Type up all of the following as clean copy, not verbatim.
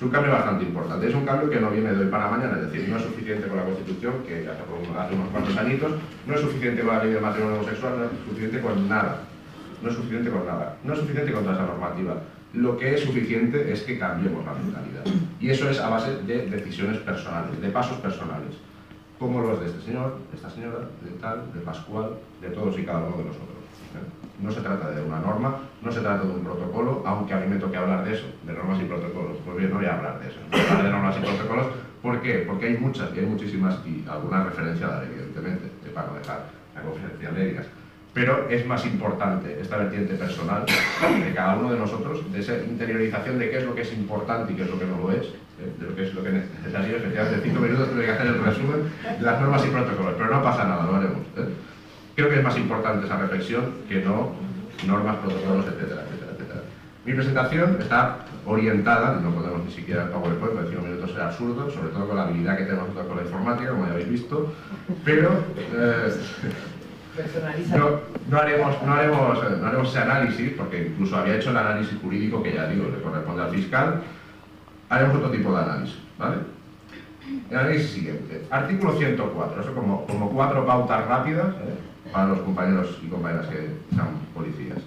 un cambio bastante importante. Es un cambio que no viene de hoy para mañana, es decir, no es suficiente con la Constitución, que hasta hace unos cuantos añitos, no es suficiente con la ley de matrimonio homosexual, no es suficiente con nada. No es suficiente con nada. No es suficiente con toda esa normativa. Lo que es suficiente es que cambiemos la mentalidad. Y eso es a base de decisiones personales, de pasos personales. Como los de este señor, de esta señora, de tal, de Pascual, de todos y cada uno de nosotros. No se trata de una norma, no se trata de un protocolo, aunque a mí me toque hablar de eso, de normas y protocolos. Pues bien, no voy a hablar de eso, no voy a hablar de normas y protocolos. ¿Por qué? Porque hay muchas, y hay muchísimas, y alguna referencia a la ley, evidentemente, para no dejar la conferencia médicas. Pero es más importante esta vertiente personal de cada uno de nosotros, de esa interiorización de qué es lo que es importante y qué es lo que no lo es, de lo que es lo que es necesario. Efectivamente, en 5 minutos tuve que hacer el resumen de las normas y protocolos, pero no pasa nada, lo haremos. Creo que es más importante esa reflexión que no normas, protocolos, etcétera, etcétera, etcétera. Mi presentación está orientada, no podemos ni siquiera el PowerPoint, porque 5 minutos será absurdo, sobre todo con la habilidad que tenemos nosotros con la informática, como ya habéis visto, pero no haremos ese análisis, porque incluso había hecho el análisis jurídico que ya digo, le corresponde al fiscal. Haremos otro tipo de análisis, ¿vale? El análisis siguiente. Artículo 104, eso como 4 pautas rápidas, para los compañeros y compañeras que sean policías.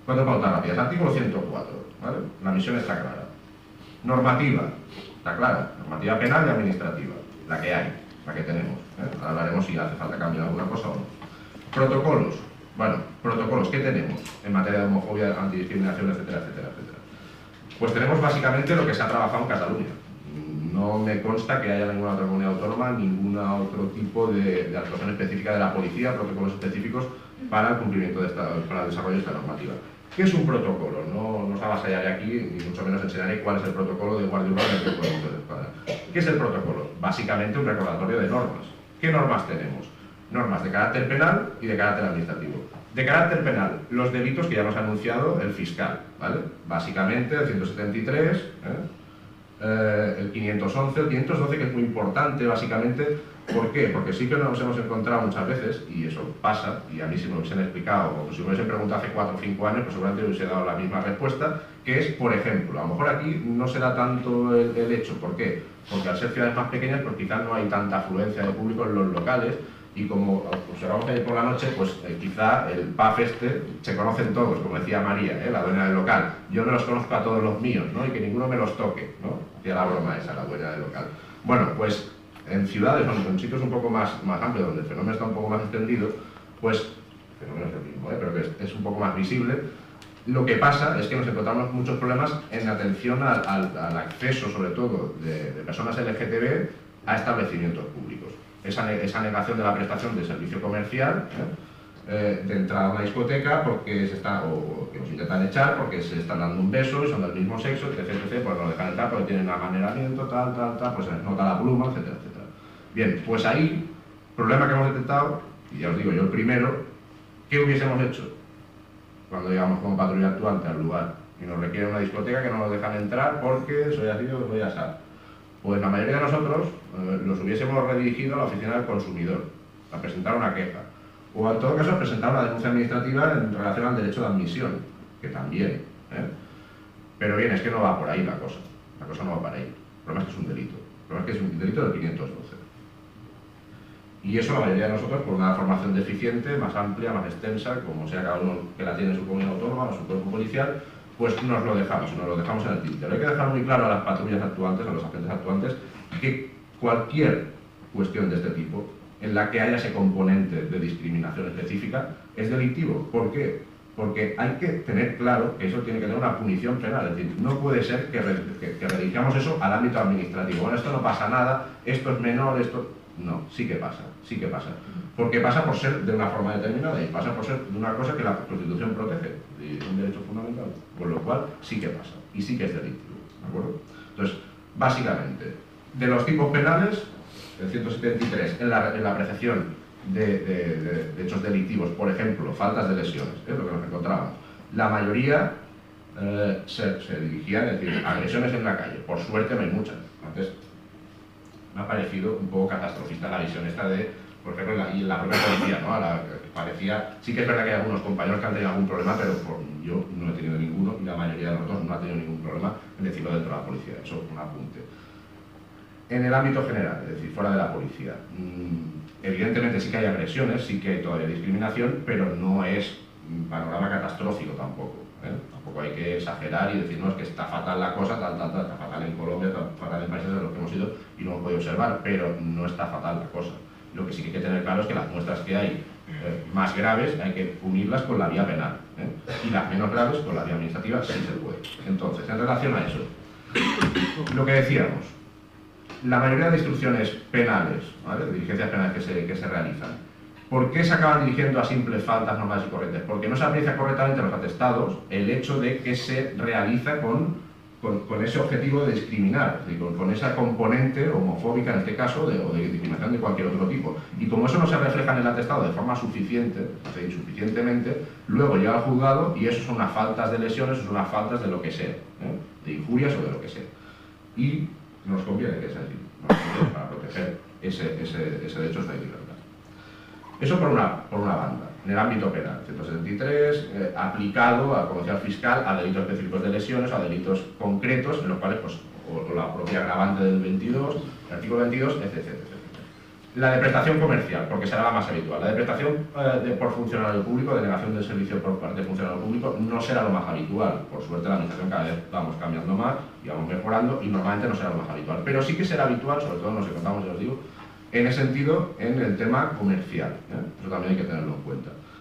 4 pautas rápidas. Artículo 104, ¿vale? La misión está clara. Normativa, está clara. Normativa penal y administrativa, la que hay, la que tenemos. Ahora hablaremos si hace falta cambiar alguna cosa o no. Protocolos. Bueno, protocolos, ¿qué tenemos en materia de homofobia, antidiscriminación, etcétera, etcétera, etcétera? Pues tenemos básicamente lo que se ha trabajado en Cataluña. No me consta que haya ninguna otra comunidad autónoma, ningún otro tipo de actuación específica de la policía, protocolos específicos para el cumplimiento para el desarrollo de esta normativa. ¿Qué es un protocolo? No os avasallaré aquí, ni mucho menos enseñaré cuál es el protocolo de Guardia Urbana del Cuerpo de Bomberos de Escuadra. ¿Qué es el protocolo? Básicamente un recordatorio de normas. ¿Qué normas tenemos? Normas de carácter penal y de carácter administrativo. De carácter penal, los delitos que ya nos ha anunciado el fiscal, ¿vale? Básicamente el 173, el 511, el 512, que es muy importante básicamente. ¿Por qué? Porque sí que nos hemos encontrado muchas veces, y eso pasa, y a mí si me lo hubiesen explicado, o si me hubiesen preguntado hace 4 o 5 años, pues seguramente hubiese dado la misma respuesta, que es, por ejemplo, a lo mejor aquí no se da tanto el hecho. ¿Por qué? Porque al ser ciudades más pequeñas, pues quizás no hay tanta afluencia de público en los locales, y como observamos ayer por la noche, pues quizá el pub este se conocen todos, como decía María, la dueña del local. Yo me los conozco a todos los míos, ¿no? Y que ninguno me los toque, ¿no? Hacía la broma esa, la dueña del local. Bueno, pues en ciudades, en sitios un poco más amplios, donde el fenómeno está un poco más extendido, pues, el fenómeno es el mismo, pero que es un poco más visible. Lo que pasa es que nos encontramos muchos problemas en atención al acceso, sobre todo, de personas LGTB a establecimientos públicos. Esa negación de la prestación de servicio comercial, de entrar a una discoteca porque o que nos intentan echar porque se están dando un beso y son del mismo sexo, etc, pues nos dejan entrar porque tienen amaneramiento, tal, pues se les nota la pluma, etcétera, etcétera. Bien, pues ahí, problema que hemos detectado, y ya os digo yo el primero, ¿qué hubiésemos hecho cuando llegamos como patrulla actuante al lugar y nos requiere una discoteca que no nos dejan entrar porque soy así o soy así? Pues la mayoría de nosotros los hubiésemos redirigido a la oficina del consumidor, a presentar una queja, o en todo caso a presentar una denuncia administrativa en relación al derecho de admisión, que también. Pero bien, es que no va por ahí la cosa no va para ahí. El problema es que es un delito, el problema es que es un delito del 512. Y eso la mayoría de nosotros, por una formación deficiente, más amplia, más extensa, como sea cada uno que la tiene en su comunidad autónoma o su cuerpo policial, pues nos lo dejamos en el tintero. Hay que dejar muy claro a las patrullas actuantes, a los agentes actuantes, que cualquier cuestión de este tipo, en la que haya ese componente de discriminación específica, es delictivo. ¿Por qué? Porque hay que tener claro que eso tiene que tener una punición penal. Es decir, no puede ser que redirigamos eso al ámbito administrativo. Bueno, esto no pasa nada, esto es menor, esto... No, sí que pasa. Porque pasa por ser de una forma determinada y pasa por ser de una cosa que la Constitución protege, de un derecho fundamental. Con lo cual, sí que pasa y sí que es delictivo, ¿de acuerdo? Entonces, básicamente, de los tipos penales, el 173, en la apreciación de hechos delictivos, por ejemplo, faltas de lesiones, es lo que nos encontrábamos. La mayoría se dirigían, es decir, agresiones en la calle. Por suerte no hay muchas. Antes me ha parecido un poco catastrofista la visión esta de, por ejemplo, y la propia policía, ¿no? parecía, sí que es verdad que hay algunos compañeros que han tenido algún problema, pero yo no he tenido ninguno y la mayoría de nosotros no ha tenido ningún problema en decirlo dentro de la policía, eso es un apunte. En el ámbito general, es decir, fuera de la policía, evidentemente sí que hay agresiones, sí que hay todavía discriminación, pero no es un panorama catastrófico tampoco. Tampoco hay que exagerar y decir, no, es que está fatal la cosa, está fatal en Colombia, está fatal en países de los que hemos ido y no hemos podido observar, pero no está fatal la cosa. Lo que sí que hay que tener claro es que las muestras que hay más graves hay que punirlas con la vía penal, y las menos graves con la vía administrativa sí se puede. Entonces, en relación a eso, lo que decíamos, la mayoría de instrucciones penales, ¿vale?, de diligencias penales que se realizan, ¿por qué se acaban dirigiendo a simples faltas normales y corrientes? Porque no se aprecia correctamente en los atestados el hecho de que se realiza con ese objetivo de discriminar, es decir, con esa componente homofóbica en este caso, o de discriminación de cualquier otro tipo. Y como eso no se refleja en el atestado de forma suficiente, o sea, insuficientemente, luego llega al juzgado y eso son unas faltas de lesiones, eso son unas faltas de lo que sea, de injurias o de lo que sea. Y nos conviene que sea así, nos conviene para proteger ese derecho a la libertad. Eso por una banda, en el ámbito penal, 173, aplicado a conocido fiscal a delitos específicos de lesiones, a delitos concretos, en los cuales, pues, o la propia agravante del 22, el artículo 22, etc. La de prestación comercial, porque será la más habitual. La de prestación por funcionario público, denegación del servicio por parte de funcionario público, no será lo más habitual. Por suerte la administración cada vez vamos cambiando más y vamos mejorando y normalmente no será lo más habitual. Pero sí que será habitual, sobre todo nos encontramos, ya os digo, en ese sentido, en el tema comercial. Eso también hay que tenerlo en cuenta.